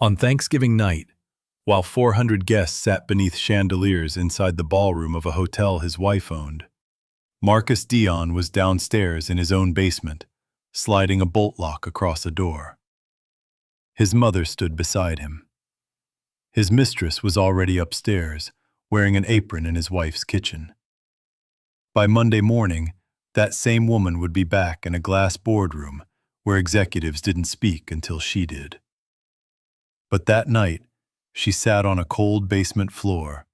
On Thanksgiving night, while 400 guests sat beneath chandeliers inside the ballroom of a hotel his wife owned, Marcus Dion was downstairs in his own basement, sliding a bolt lock across a door. His mother stood beside him. His mistress was already upstairs, wearing an apron in his wife's kitchen. By Monday morning, that same woman would be back in a glass boardroom where executives didn't speak until she did. But that night, she sat on a cold basement floor,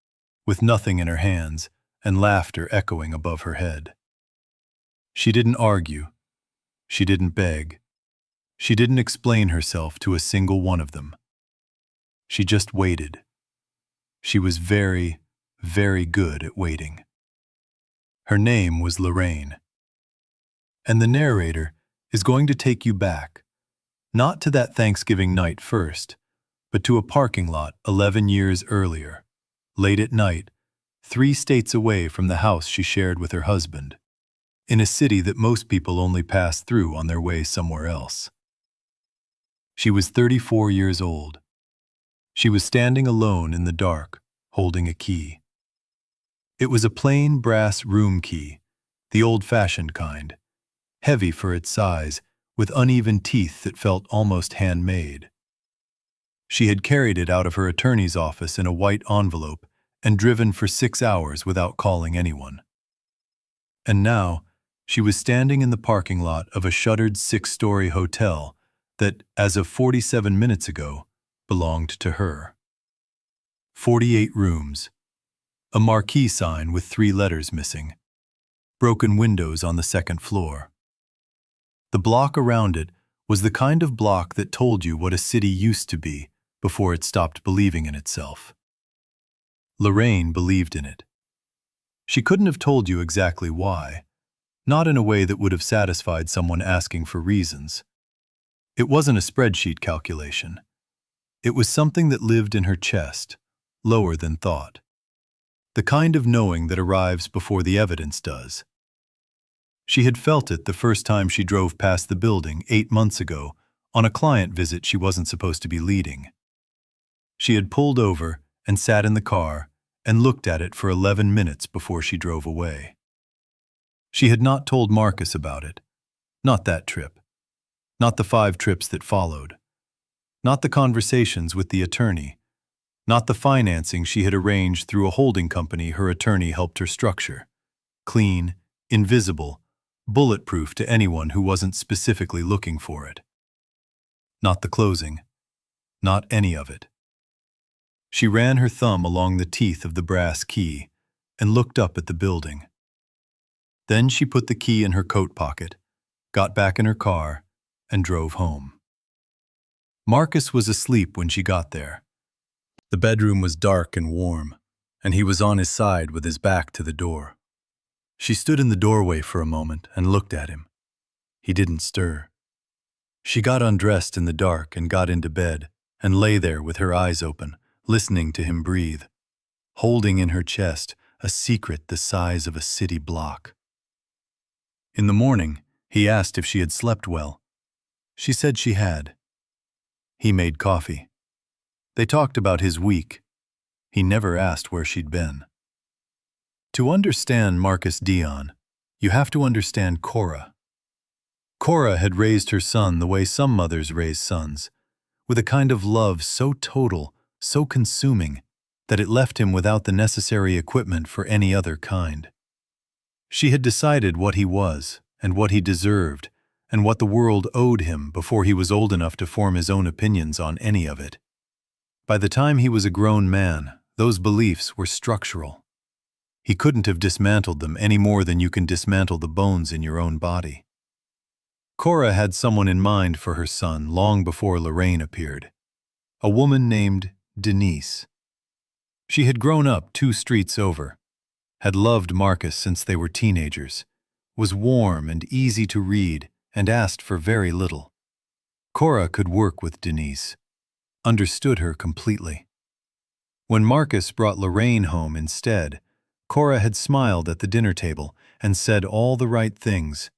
with nothing in her hands and laughter echoing above her head. She didn't argue. She didn't beg. She didn't explain herself to a single one of them. She just waited. She was very, very good at waiting. Her name was Lorraine. And the narrator is going to take you back, not to that Thanksgiving night first, but to a parking lot 11 years earlier, late at night, 3 states away from the house she shared with her husband, in a city that most people only pass through on their way somewhere else. She was 34 years old. She was standing alone in the dark, holding a key. It was a plain brass room key, the old-fashioned kind, heavy for its size, with uneven teeth that felt almost handmade. She had carried it out of her attorney's office in a white envelope and driven for 6 hours without calling anyone. And now, she was standing in the parking lot of a shuttered 6-story hotel that, as of 47 minutes ago, belonged to her. 48 rooms. A marquee sign with 3 letters missing. Broken windows on the 2nd floor. The block around it was the kind of block that told you what a city used to be before it stopped believing in itself. Lorraine believed in it. She couldn't have told you exactly why, not in a way that would have satisfied someone asking for reasons. It wasn't a spreadsheet calculation. It was something that lived in her chest, lower than thought. The kind of knowing that arrives before the evidence does. She had felt it the first time she drove past the building 8 months ago on a client visit she wasn't supposed to be leading. She had pulled over and sat in the car and looked at it for 11 minutes before she drove away. She had not told Marcus about it. Not that trip. Not the 5 trips that followed. Not the conversations with the attorney. Not the financing she had arranged through a holding company her attorney helped her structure. Clean, invisible, bulletproof to anyone who wasn't specifically looking for it. Not the closing. Not any of it. She ran her thumb along the teeth of the brass key and looked up at the building. Then she put the key in her coat pocket, got back in her car, and drove home. Marcus was asleep when she got there. The bedroom was dark and warm, and he was on his side with his back to the door. She stood in the doorway for a moment and looked at him. He didn't stir. She got undressed in the dark and got into bed and lay there with her eyes open, listening to him breathe, holding in her chest a secret the size of a city block. In the morning, he asked if she had slept well. She said she had. He made coffee. They talked about his week. He never asked where she'd been. To understand Marcus Dion, you have to understand Cora. Cora had raised her son the way some mothers raise sons, with a kind of love so total, so consuming, that it left him without the necessary equipment for any other kind. She had decided what he was, and what he deserved, and what the world owed him before he was old enough to form his own opinions on any of it. By the time he was a grown man, those beliefs were structural. He couldn't have dismantled them any more than you can dismantle the bones in your own body. Cora had someone in mind for her son long before Lorraine appeared. A woman named Denise. She had grown up 2 streets over, had loved Marcus since they were teenagers, was warm and easy to read, and asked for very little. Cora could work with Denise, understood her completely. When Marcus brought Lorraine home instead, Cora had smiled at the dinner table and said all the right things,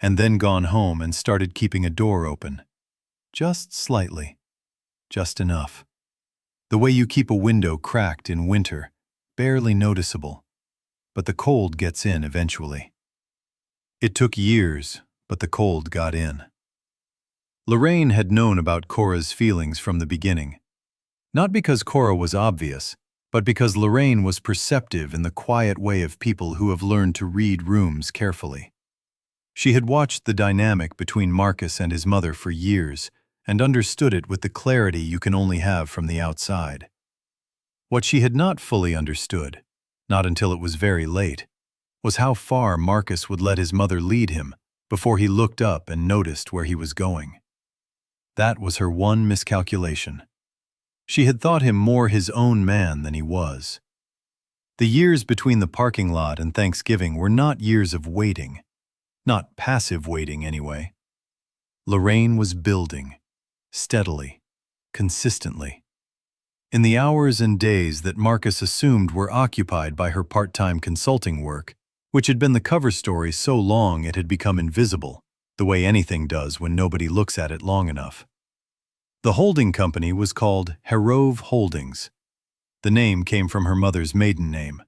and then gone home and started keeping a door open, just slightly. just enough. The way you keep a window cracked in winter, barely noticeable, but the cold gets in eventually. It took years, but the cold got in. Lorraine had known about Cora's feelings from the beginning. Not because Cora was obvious, but because Lorraine was perceptive in the quiet way of people who have learned to read rooms carefully. She had watched the dynamic between Marcus and his mother for years and understood it with the clarity you can only have from the outside. What she had not fully understood, not until it was very late, was how far Marcus would let his mother lead him before he looked up and noticed where he was going. That was her one miscalculation. She had thought him more his own man than he was. The years between the parking lot and Thanksgiving were not years of waiting. Not passive waiting, anyway. Lorraine was building, steadily, consistently. In the hours and days that Marcus assumed were occupied by her part-time consulting work, which had been the cover story so long it had become invisible, the way anything does when nobody looks at it long enough. The holding company was called Herove Holdings. The name came from her mother's maiden name,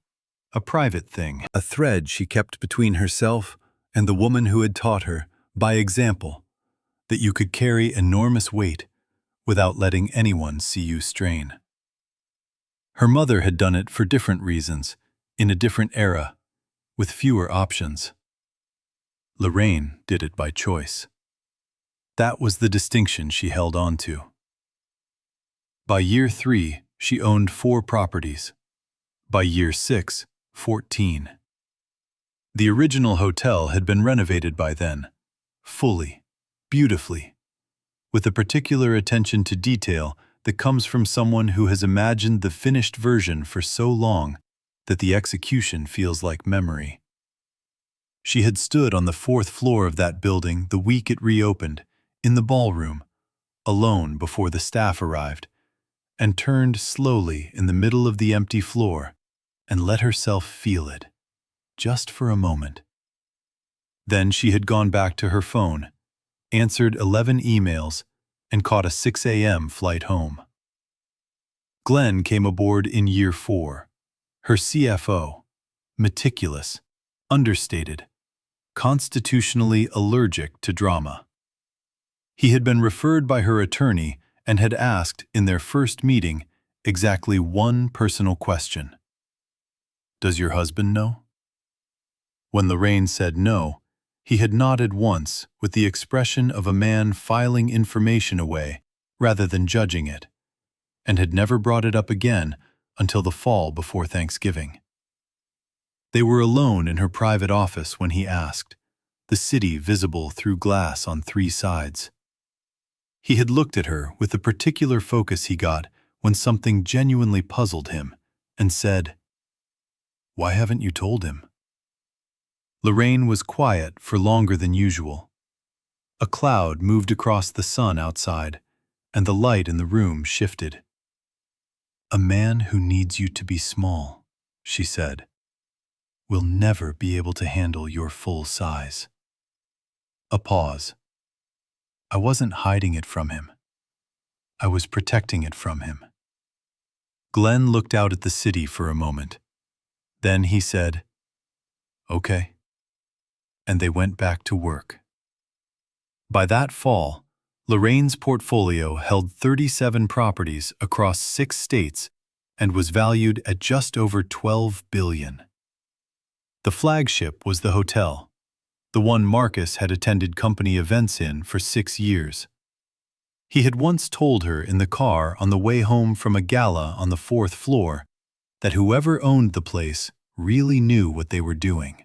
a private thing, a thread she kept between herself and the woman who had taught her, by example, that you could carry enormous weight without letting anyone see you strain. Her mother had done it for different reasons, in a different era, with fewer options. Lorraine did it by choice. That was the distinction she held on to. By year 3, she owned 4 properties. By year 6, 14. The original hotel had been renovated by then, fully, beautifully, with a particular attention to detail that comes from someone who has imagined the finished version for so long that the execution feels like memory. She had stood on the 4th floor of that building the week it reopened, in the ballroom, alone before the staff arrived, and turned slowly in the middle of the empty floor and let herself feel it, just for a moment. Then she had gone back to her phone, answered 11 emails, and caught a 6 a.m. flight home. Glenn came aboard in year 4, her CFO, meticulous, understated, constitutionally allergic to drama. He had been referred by her attorney and had asked, in their first meeting, exactly one personal question. "Does your husband know?" When Lorraine said no, he had nodded once with the expression of a man filing information away rather than judging it, and had never brought it up again until the fall before Thanksgiving. They were alone in her private office when he asked, the city visible through glass on 3 sides. He had looked at her with the particular focus he got when something genuinely puzzled him, and said, "Why haven't you told him?" Lorraine was quiet for longer than usual. A cloud moved across the sun outside, and the light in the room shifted. "A man who needs you to be small," she said, "will never be able to handle your full size." A pause. "I wasn't hiding it from him. I was protecting it from him." Glenn looked out at the city for a moment. Then he said, "Okay." And they went back to work. By that fall, Lorraine's portfolio held 37 properties across 6 states and was valued at just over $12 billion. The flagship was the hotel, the one Marcus had attended company events in for 6 years. He had once told her in the car on the way home from a gala on the 4th floor that whoever owned the place really knew what they were doing.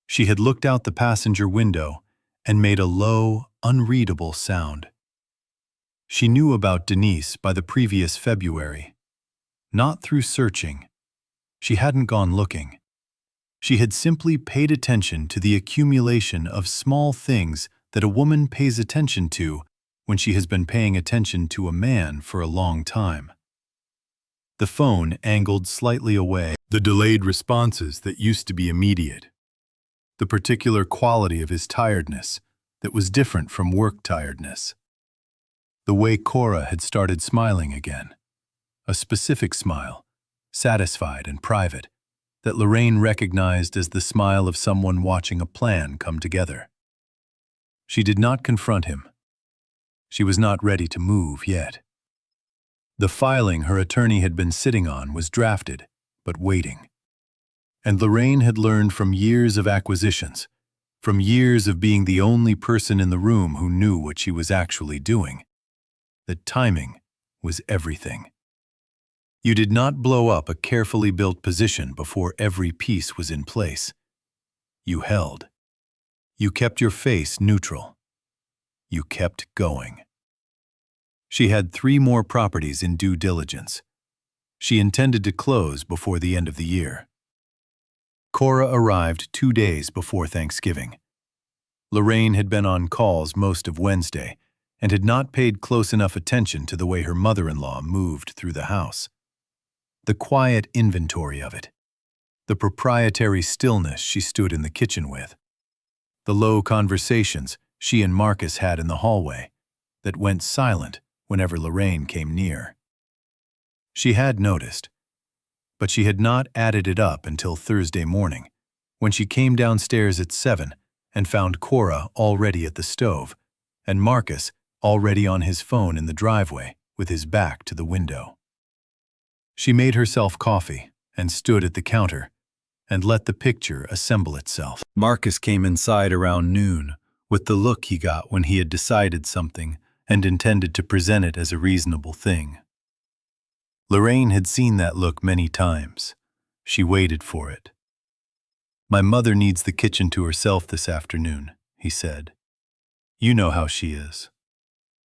She had looked out the passenger window and made a low, unreadable sound. She knew about Denise by the previous February. Not through searching. She hadn't gone looking. She had simply paid attention to the accumulation of small things that a woman pays attention to when she has been paying attention to a man for a long time. The phone angled slightly away, the delayed responses that used to be immediate, the particular quality of his tiredness that was different from work tiredness. The way Cora had started smiling again. A specific smile, satisfied and private, that Lorraine recognized as the smile of someone watching a plan come together. She did not confront him. She was not ready to move yet. The filing her attorney had been sitting on was drafted, but waiting. And Lorraine had learned from years of acquisitions, from years of being the only person in the room who knew what she was actually doing, that timing was everything. You did not blow up a carefully built position before every piece was in place. You held. You kept your face neutral. You kept going. She had 3 more properties in due diligence. She intended to close before the end of the year. Cora arrived 2 days before Thanksgiving. Lorraine had been on calls most of Wednesday and had not paid close enough attention to the way her mother-in-law moved through the house. The quiet inventory of it. The proprietary stillness she stood in the kitchen with. The low conversations she and Marcus had in the hallway that went silent whenever Lorraine came near. She had noticed, but she had not added it up until Thursday morning, when she came downstairs at 7 and found Cora already at the stove and Marcus already on his phone in the driveway with his back to the window. She made herself coffee and stood at the counter and let the picture assemble itself. Marcus came inside around noon with the look he got when he had decided something and intended to present it as a reasonable thing. Lorraine had seen that look many times. She waited for it. "My mother needs the kitchen to herself this afternoon," he said. "You know how she is."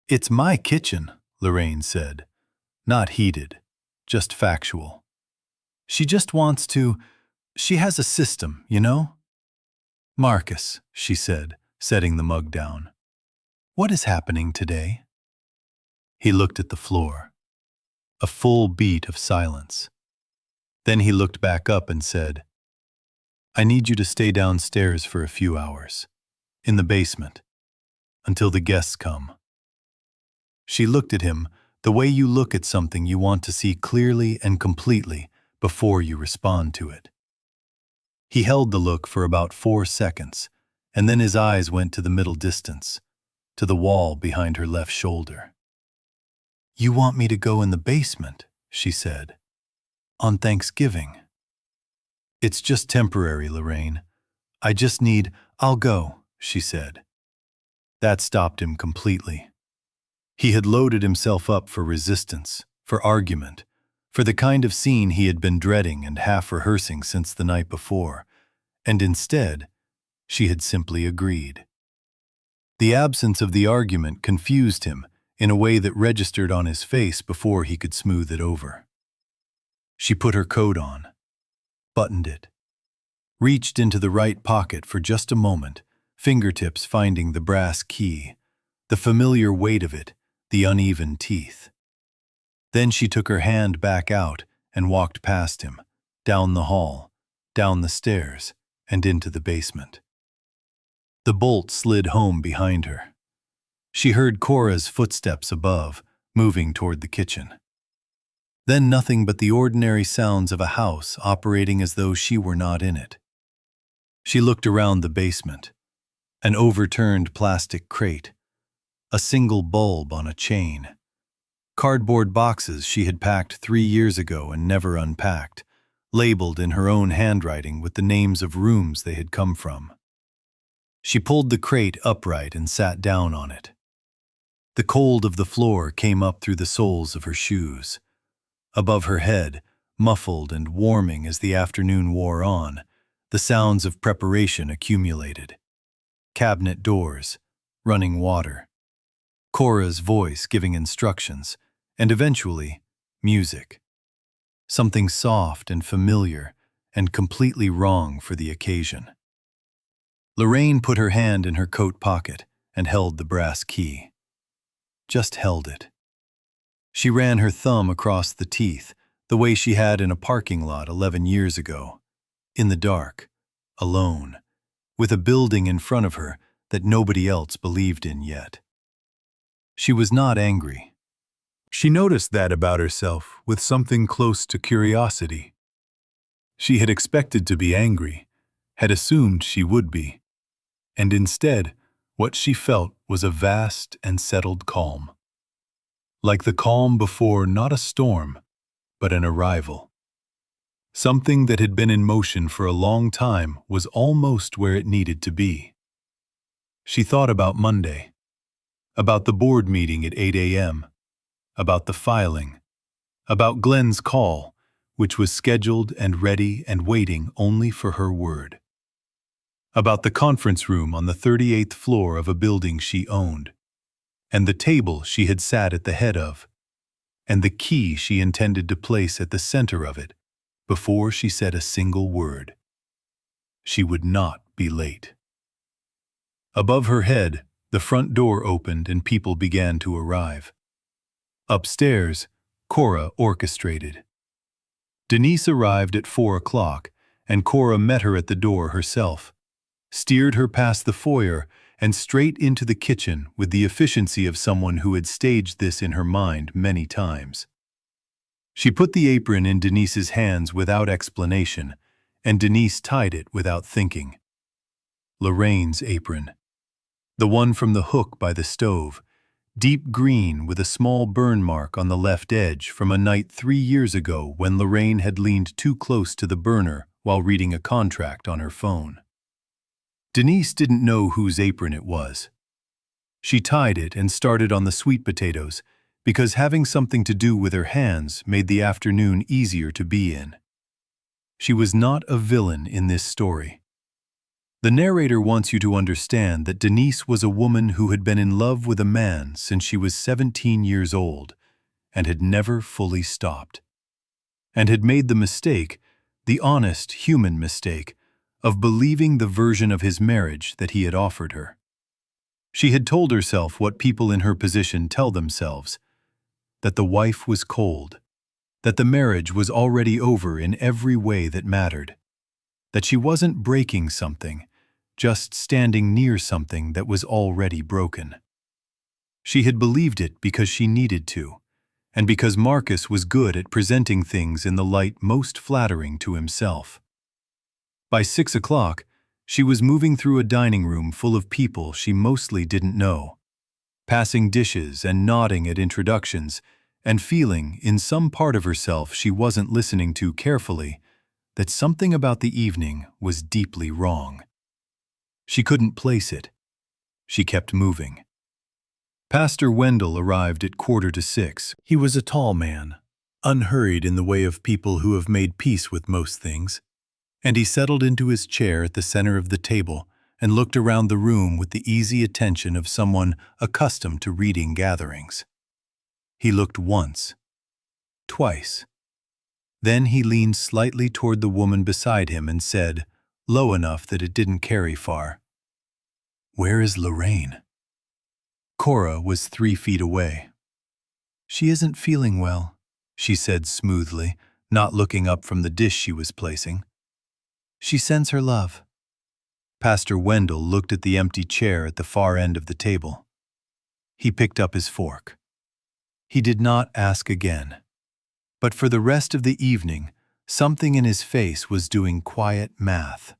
"It's my kitchen," Lorraine said, not heated. Just factual. "She just wants to. She has a system, you know?" "Marcus," she said, setting the mug down. "What is happening today?" He looked at the floor. A full beat of silence. Then he looked back up and said, "I need you to stay downstairs for a few hours, in the basement, until the guests come." She looked at him the way you look at something you want to see clearly and completely before you respond to it. He held the look for about 4 seconds, and then his eyes went to the middle distance, to the wall behind her left shoulder. "You want me to go in the basement," she said, "on Thanksgiving." "It's just temporary, Lorraine. I'll go," she said. That stopped him completely. He had loaded himself up for resistance, for argument, for the kind of scene he had been dreading and half rehearsing since the night before, and instead, she had simply agreed. The absence of the argument confused him in a way that registered on his face before he could smooth it over. She put her coat on, buttoned it, reached into the right pocket for just a moment, fingertips finding the brass key, the familiar weight of it, the uneven teeth. Then she took her hand back out and walked past him, down the hall, down the stairs, and into the basement. The bolt slid home behind her. She heard Cora's footsteps above, moving toward the kitchen. Then nothing but the ordinary sounds of a house operating as though she were not in it. She looked around the basement. An overturned plastic crate. A single bulb on a chain. Cardboard boxes she had packed 3 years ago and never unpacked, labeled in her own handwriting with the names of rooms they had come from. She pulled the crate upright and sat down on it. The cold of the floor came up through the soles of her shoes. Above her head, muffled and warming as the afternoon wore on, the sounds of preparation accumulated. Cabinet doors, running water. Cora's voice giving instructions, and eventually, music. Something soft and familiar and completely wrong for the occasion. Lorraine put her hand in her coat pocket and held the brass key. Just held it. She ran her thumb across the teeth, the way she had in a parking lot 11 years ago. In the dark, alone, with a building in front of her that nobody else believed in yet. She was not angry. She noticed that about herself with something close to curiosity. She had expected to be angry, had assumed she would be, and instead, what she felt was a vast and settled calm. Like the calm before not a storm, but an arrival. Something that had been in motion for a long time was almost where it needed to be. She thought about Monday, about the board meeting at 8 a.m., about the filing, about Glenn's call, which was scheduled and ready and waiting only for her word. About the conference room on the 38th floor of a building she owned, and the table she had sat at the head of, and the key she intended to place at the center of it before she said a single word. She would not be late. Above her head, the front door opened and people began to arrive. Upstairs, Cora orchestrated. Denise arrived at 4 o'clock, and Cora met her at the door herself, steered her past the foyer and straight into the kitchen with the efficiency of someone who had staged this in her mind many times. She put the apron in Denise's hands without explanation, and Denise tied it without thinking. Lorraine's apron. The one from the hook by the stove, deep green with a small burn mark on the left edge from a night 3 years ago when Lorraine had leaned too close to the burner while reading a contract on her phone. Denise didn't know whose apron it was. She tied it and started on the sweet potatoes because having something to do with her hands made the afternoon easier to be in. She was not a villain in this story. The narrator wants you to understand that Denise was a woman who had been in love with a man since she was 17 years old and had never fully stopped, and had made the mistake, the honest human mistake, of believing the version of his marriage that he had offered her. She had told herself what people in her position tell themselves, that the wife was cold, that the marriage was already over in every way that mattered, that she wasn't breaking something, just standing near something that was already broken. She had believed it because she needed to, and because Marcus was good at presenting things in the light most flattering to himself. By 6 o'clock, she was moving through a dining room full of people she mostly didn't know, passing dishes and nodding at introductions, and feeling, in some part of herself she wasn't listening to carefully, that something about the evening was deeply wrong. She couldn't place it. She kept moving. Pastor Wendell arrived at 5:45. He was a tall man, unhurried in the way of people who have made peace with most things, and he settled into his chair at the center of the table and looked around the room with the easy attention of someone accustomed to reading gatherings. He looked once, twice. Then he leaned slightly toward the woman beside him and said, low enough that it didn't carry far, "Where is Lorraine?" Cora was 3 feet away. "She isn't feeling well," she said smoothly, not looking up from the dish she was placing. "She sends her love." Pastor Wendell looked at the empty chair at the far end of the table. He picked up his fork. He did not ask again. But for the rest of the evening, something in his face was doing quiet math.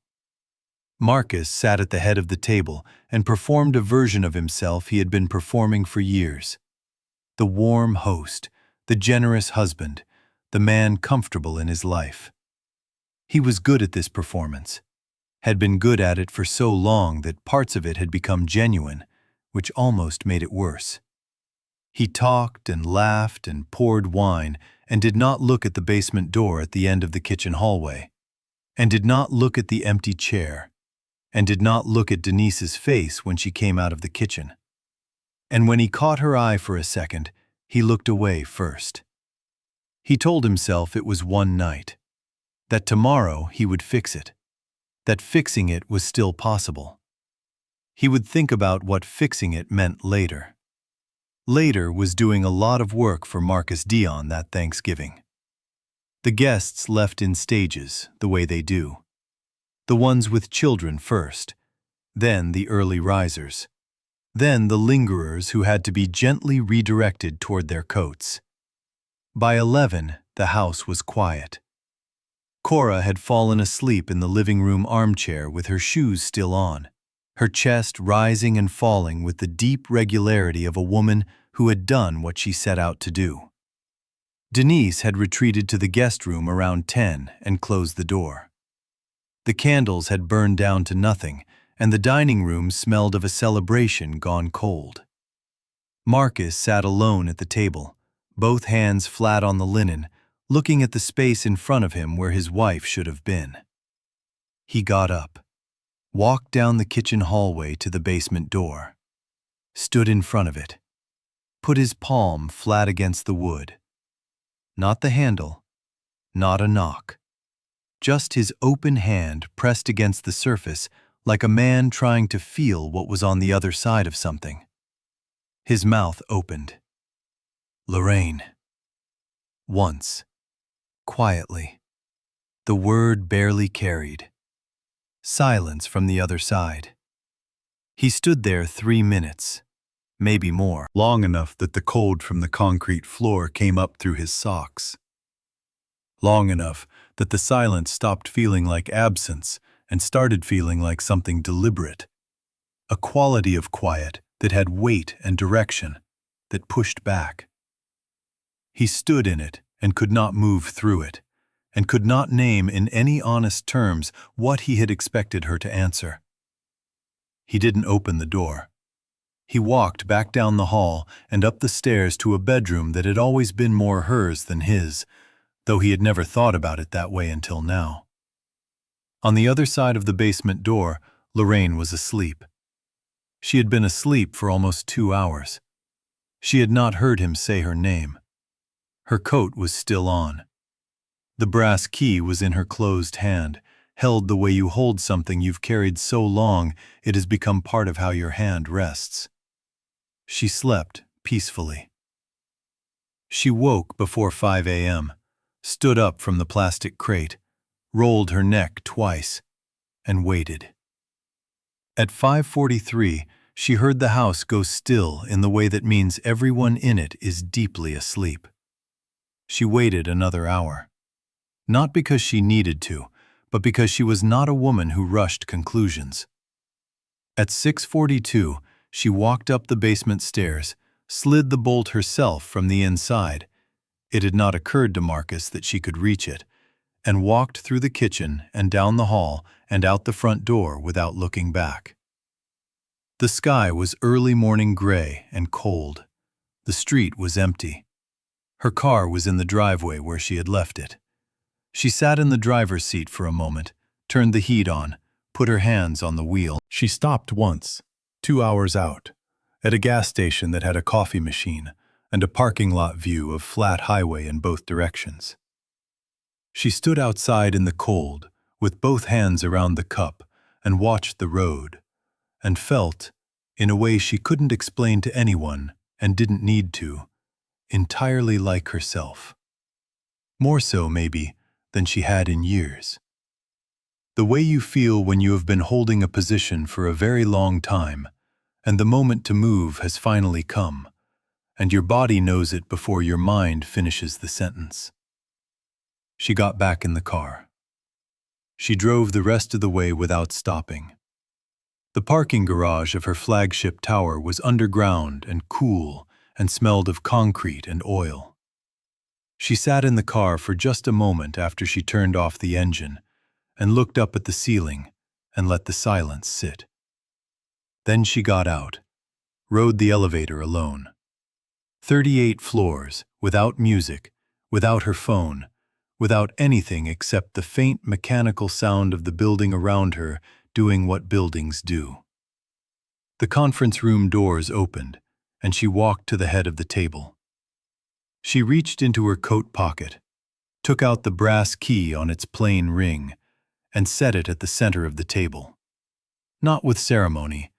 Marcus sat at the head of the table and performed a version of himself he had been performing for years. The warm host, the generous husband, the man comfortable in his life. He was good at this performance, had been good at it for so long that parts of it had become genuine, which almost made it worse. He talked and laughed and poured wine and did not look at the basement door at the end of the kitchen hallway, and did not look at the empty chair, and did not look at Denise's face when she came out of the kitchen. And when he caught her eye for a second, he looked away first. He told himself it was one night, that tomorrow he would fix it, that fixing it was still possible. He would think about what fixing it meant later. Later was doing a lot of work for Marcus Dion that Thanksgiving. The guests left in stages, the way they do. The ones with children first, then the early risers, Then the lingerers who had to be gently redirected toward their coats. By 11, the house was quiet. Cora had fallen asleep in the living room armchair with her shoes still on, her chest rising and falling with the deep regularity of a woman who had done what she set out to do. Denise had retreated to the guest room around 10 and closed the door. The candles had burned down to nothing, and the dining room smelled of a celebration gone cold. Marcus sat alone at the table, both hands flat on the linen, looking at the space in front of him where his wife should have been. He got up, walked down the kitchen hallway to the basement door, stood in front of it, put his palm flat against the wood. Not the handle, not a knock. Just his open hand pressed against the surface like a man trying to feel what was on the other side of something. His mouth opened. Lorraine. Once. Quietly. The word barely carried. Silence from the other side. He stood there 3 minutes, maybe more, long enough that the cold from the concrete floor came up through his socks. Long enough that the silence stopped feeling like absence and started feeling like something deliberate. A quality of quiet that had weight and direction, that pushed back. He stood in it and could not move through it, and could not name in any honest terms what he had expected her to answer. He didn't open the door. He walked back down the hall and up the stairs to a bedroom that had always been more hers than his, though he had never thought about it that way until now. On the other side of the basement door, Lorraine was asleep. She had been asleep for almost 2 hours. She had not heard him say her name. Her coat was still on. The brass key was in her closed hand, held the way you hold something you've carried so long it has become part of how your hand rests. She slept peacefully. She woke before 5 a.m., stood up from the plastic crate, rolled her neck twice, and waited. At 5:43, she heard the house go still in the way that means everyone in it is deeply asleep. She waited another hour. Not because she needed to, but because she was not a woman who rushed conclusions. At 6:42, she walked up the basement stairs, slid the bolt herself from the inside. It had not occurred to Marcus that she could reach it, and walked through the kitchen and down the hall and out the front door without looking back. The sky was early morning gray and cold. The street was empty. Her car was in the driveway where she had left it. She sat in the driver's seat for a moment, turned the heat on, put her hands on the wheel. She stopped once, 2 hours out, at a gas station that had a coffee machine and a parking lot view of flat highway in both directions. She stood outside in the cold, with both hands around the cup, and watched the road, and felt, in a way she couldn't explain to anyone and didn't need to, entirely like herself. More so, maybe, than she had in years. The way you feel when you have been holding a position for a very long time, and the moment to move has finally come, and your body knows it before your mind finishes the sentence. She got back in the car. She drove the rest of the way without stopping. The parking garage of her flagship tower was underground and cool and smelled of concrete and oil. She sat in the car for just a moment after she turned off the engine and looked up at the ceiling and let the silence sit. Then she got out, rode the elevator alone. 38 floors, without music, without her phone, without anything except the faint mechanical sound of the building around her doing what buildings do. The conference room doors opened, and she walked to the head of the table. She reached into her coat pocket, took out the brass key on its plain ring, and set it at the center of the table. Not with ceremony,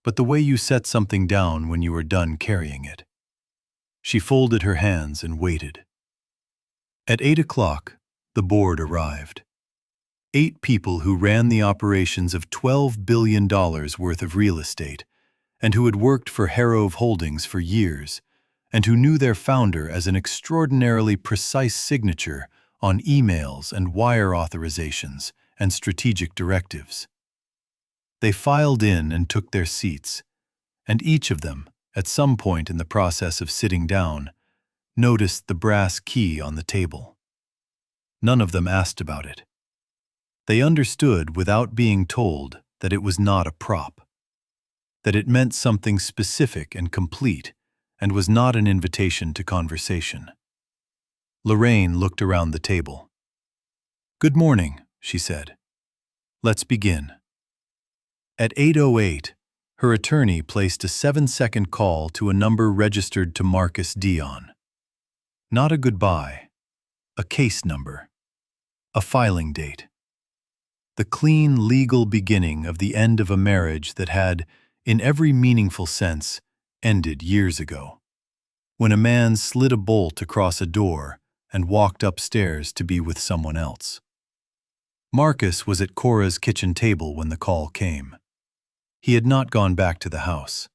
but the way you set something down when you are done carrying it. She folded her hands and waited. At 8 o'clock, the board arrived. 8 people who ran the operations of $12 billion worth of real estate, and who had worked for Harrove Holdings for years, and who knew their founder as an extraordinarily precise signature on emails and wire authorizations and strategic directives. They filed in and took their seats, and each of them, at some point in the process of sitting down, noticed the brass key on the table. None of them asked about it. They understood without being told that it was not a prop, that it meant something specific and complete, and was not an invitation to conversation. Lorraine looked around the table. "Good morning," she said. "Let's begin." At 8:08, her attorney placed a 7-second call to a number registered to Marcus Dion. Not a goodbye, a case number, a filing date. The clean, legal beginning of the end of a marriage that had, in every meaningful sense, ended years ago, when a man slid a bolt across a door and walked upstairs to be with someone else. Marcus was at Cora's kitchen table when the call came. He had not gone back to the house.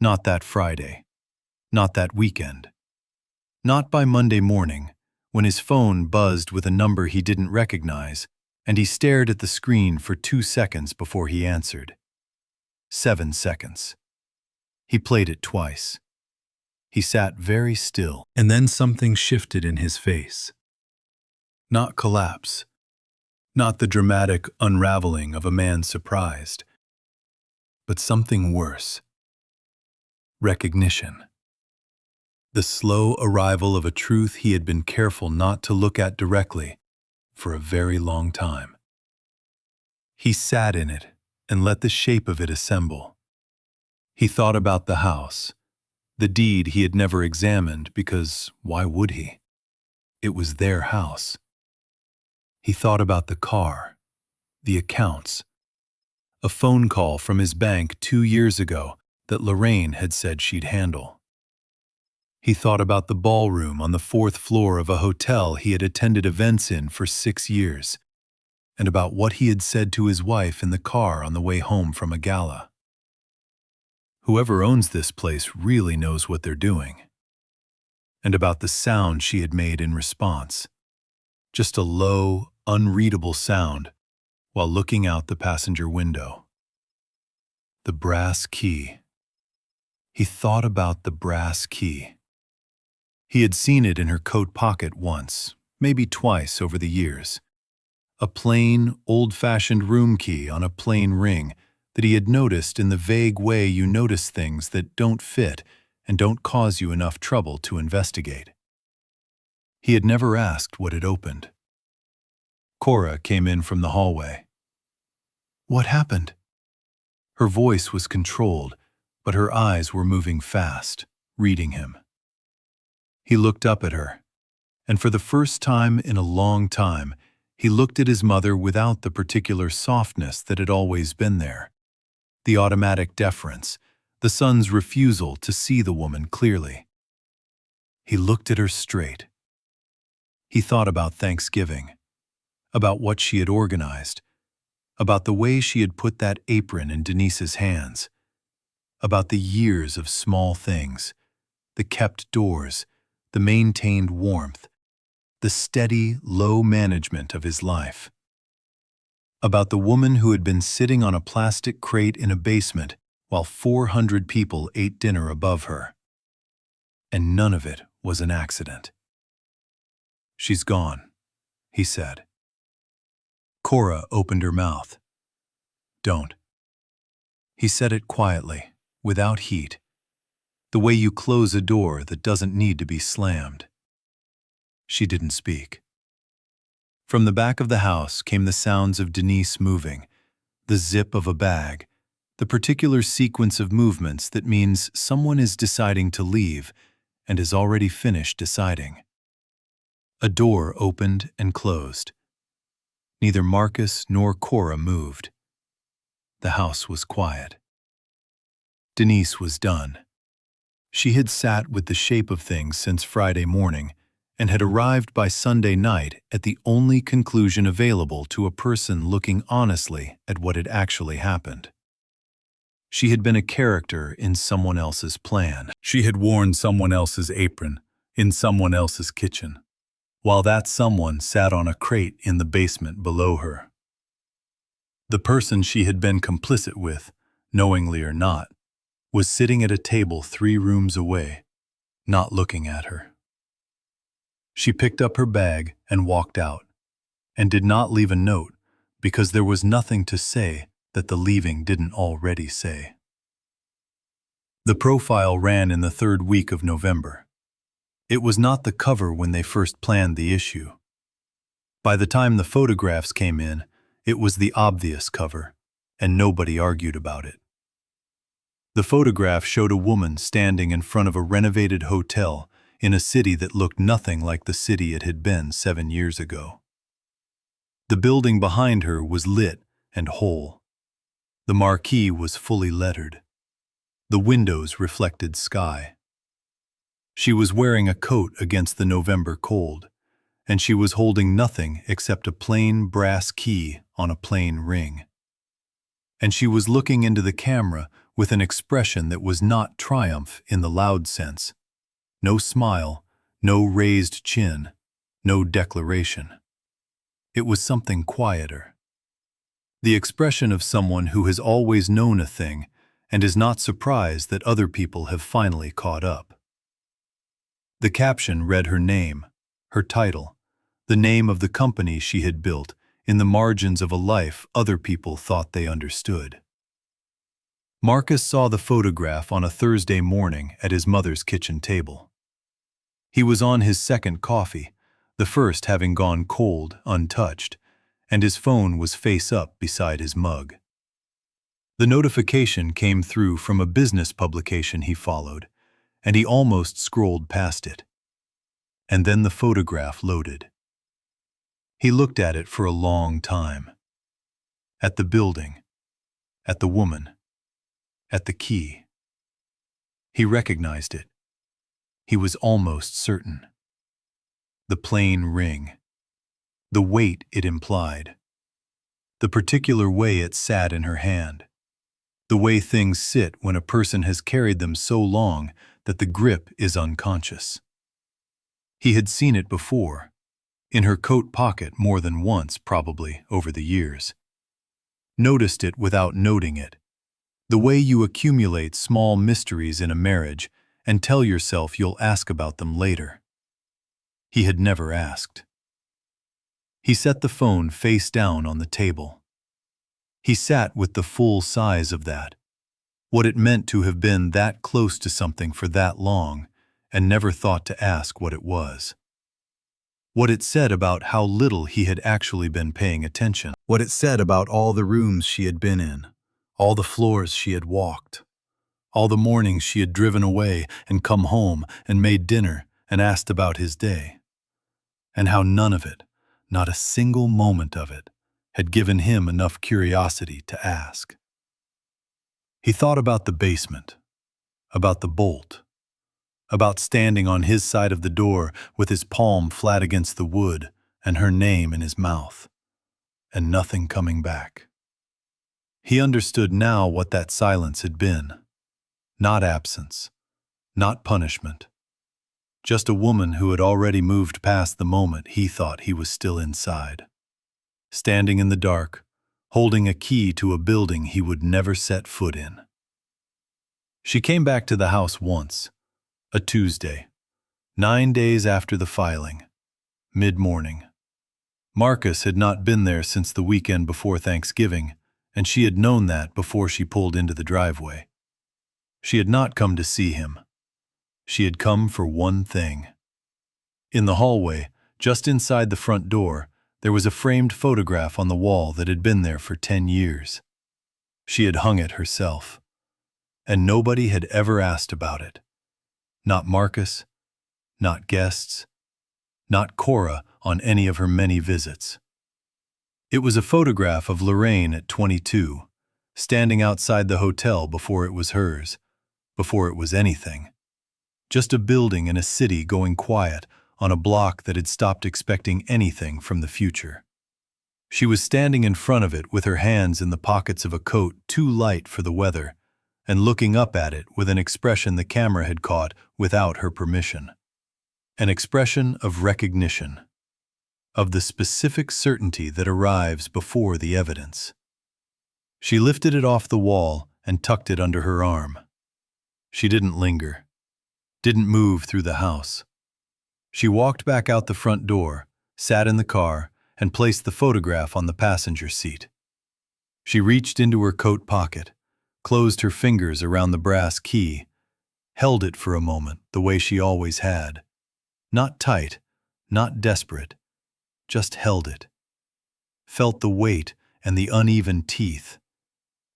Not that Friday. Not that weekend. Not by Monday morning, when his phone buzzed with a number he didn't recognize, and he stared at the screen for 2 seconds before he answered. 7 seconds. He played it twice. He sat very still, and then something shifted in his face. Not collapse. Not the dramatic unraveling of a man surprised. But something worse. Recognition. The slow arrival of a truth he had been careful not to look at directly for a very long time. He sat in it and let the shape of it assemble. He thought about the house, the deed he had never examined because why would he? It was their house. He thought about the car, the accounts, a phone call from his bank 2 years ago that Lorraine had said she'd handle. He thought about the ballroom on the 4th floor of a hotel he had attended events in for 6 years, and about what he had said to his wife in the car on the way home from a gala. Whoever owns this place really knows what they're doing. And about the sound she had made in response. Just a low, unreadable sound while looking out the passenger window. The brass key. He thought about the brass key. He had seen it in her coat pocket once, maybe twice over the years. A plain, old-fashioned room key on a plain ring that he had noticed in the vague way you notice things that don't fit and don't cause you enough trouble to investigate. He had never asked what it opened. Cora came in from the hallway. "What happened?" Her voice was controlled, but her eyes were moving fast, reading him. He looked up at her, and for the first time in a long time, he looked at his mother without the particular softness that had always been there. The automatic deference, the son's refusal to see the woman clearly. He looked at her straight. He thought about Thanksgiving, about what she had organized, about the way she had put that apron in Denise's hands, about the years of small things, the kept doors, the maintained warmth, the steady, low management of his life. About the woman who had been sitting on a plastic crate in a basement while 400 people ate dinner above her. And none of it was an accident. "She's gone," he said. Cora opened her mouth. "Don't." He said it quietly, without heat, the way you close a door that doesn't need to be slammed. She didn't speak. From the back of the house came the sounds of Denise moving, the zip of a bag, the particular sequence of movements that means someone is deciding to leave and has already finished deciding. A door opened and closed. Neither Marcus nor Cora moved. The house was quiet. Denise was done. She had sat with the shape of things since Friday morning and had arrived by Sunday night at the only conclusion available to a person looking honestly at what had actually happened. She had been a character in someone else's plan. She had worn someone else's apron in someone else's kitchen, while that someone sat on a crate in the basement below her. The person she had been complicit with, knowingly or not, was sitting at a table 3 rooms away, not looking at her. She picked up her bag and walked out, and did not leave a note because there was nothing to say that the leaving didn't already say. The profile ran in the 3rd week of November. It was not the cover when they first planned the issue. By the time the photographs came in, it was the obvious cover, and nobody argued about it. The photograph showed a woman standing in front of a renovated hotel in a city that looked nothing like the city it had been 7 years ago. The building behind her was lit and whole. The marquee was fully lettered. The windows reflected sky. She was wearing a coat against the November cold, and she was holding nothing except a plain brass key on a plain ring. And she was looking into the camera with an expression that was not triumph in the loud sense. No smile, no raised chin, no declaration. It was something quieter. The expression of someone who has always known a thing and is not surprised that other people have finally caught up. The caption read her name, her title, the name of the company she had built in the margins of a life other people thought they understood. Marcus saw the photograph on a Thursday morning at his mother's kitchen table. He was on his 2nd coffee, the first having gone cold, untouched, and his phone was face up beside his mug. The notification came through from a business publication he followed, and he almost scrolled past it. And then the photograph loaded. He looked at it for a long time. At the building, at the woman, at the key. He recognized it. He was almost certain. The plain ring. The weight it implied. The particular way it sat in her hand. The way things sit when a person has carried them so long that the grip is unconscious. He had seen it before, in her coat pocket more than once probably over the years. Noticed it without noting it. The way you accumulate small mysteries in a marriage and tell yourself you'll ask about them later. He had never asked. He set the phone face down on the table. He sat with the full size of that, what it meant to have been that close to something for that long, and never thought to ask what it was. What it said about how little he had actually been paying attention. What it said about all the rooms she had been in, all the floors she had walked, all the mornings she had driven away and come home and made dinner and asked about his day. And how none of it, not a single moment of it, had given him enough curiosity to ask. He thought about the basement, about the bolt, about standing on his side of the door with his palm flat against the wood and her name in his mouth, and nothing coming back. He understood now what that silence had been. Not absence, not punishment. Just a woman who had already moved past the moment he thought he was still inside. Standing in the dark, holding a key to a building he would never set foot in. She came back to the house once, a Tuesday, 9 days after the filing, mid-morning. Marcus had not been there since the weekend before Thanksgiving, and she had known that before she pulled into the driveway. She had not come to see him. She had come for one thing. In the hallway, just inside the front door, there was a framed photograph on the wall that had been there for 10 years. She had hung it herself. And nobody had ever asked about it. Not Marcus, not guests, not Cora on any of her many visits. It was a photograph of Lorraine at 22, standing outside the hotel before it was hers, before it was anything. Just a building in a city going quiet on a block that had stopped expecting anything from the future. She was standing in front of it with her hands in the pockets of a coat too light for the weather, and looking up at it with an expression the camera had caught without her permission. An expression of recognition, of the specific certainty that arrives before the evidence. She lifted it off the wall and tucked it under her arm. She didn't linger, didn't move through the house. She walked back out the front door, sat in the car, and placed the photograph on the passenger seat. She reached into her coat pocket, closed her fingers around the brass key, held it for a moment the way she always had. Not tight, not desperate, just held it. Felt the weight and the uneven teeth,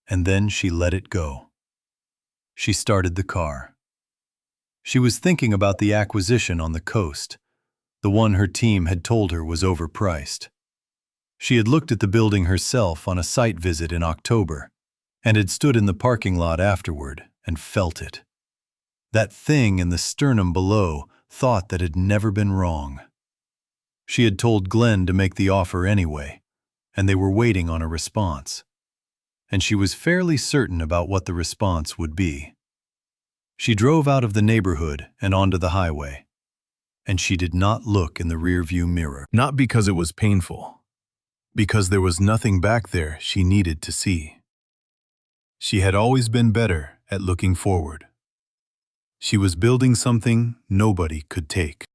and then she let it go. She started the car. She was thinking about the acquisition on the coast, the one her team had told her was overpriced. She had looked at the building herself on a site visit in October, and had stood in the parking lot afterward and felt it. That thing in the sternum below thought that had never been wrong. She had told Glenn to make the offer anyway, and they were waiting on a response. And she was fairly certain about what the response would be. She drove out of the neighborhood and onto the highway, and she did not look in the rearview mirror. Not because it was painful, because there was nothing back there she needed to see. She had always been better at looking forward. She was building something nobody could take.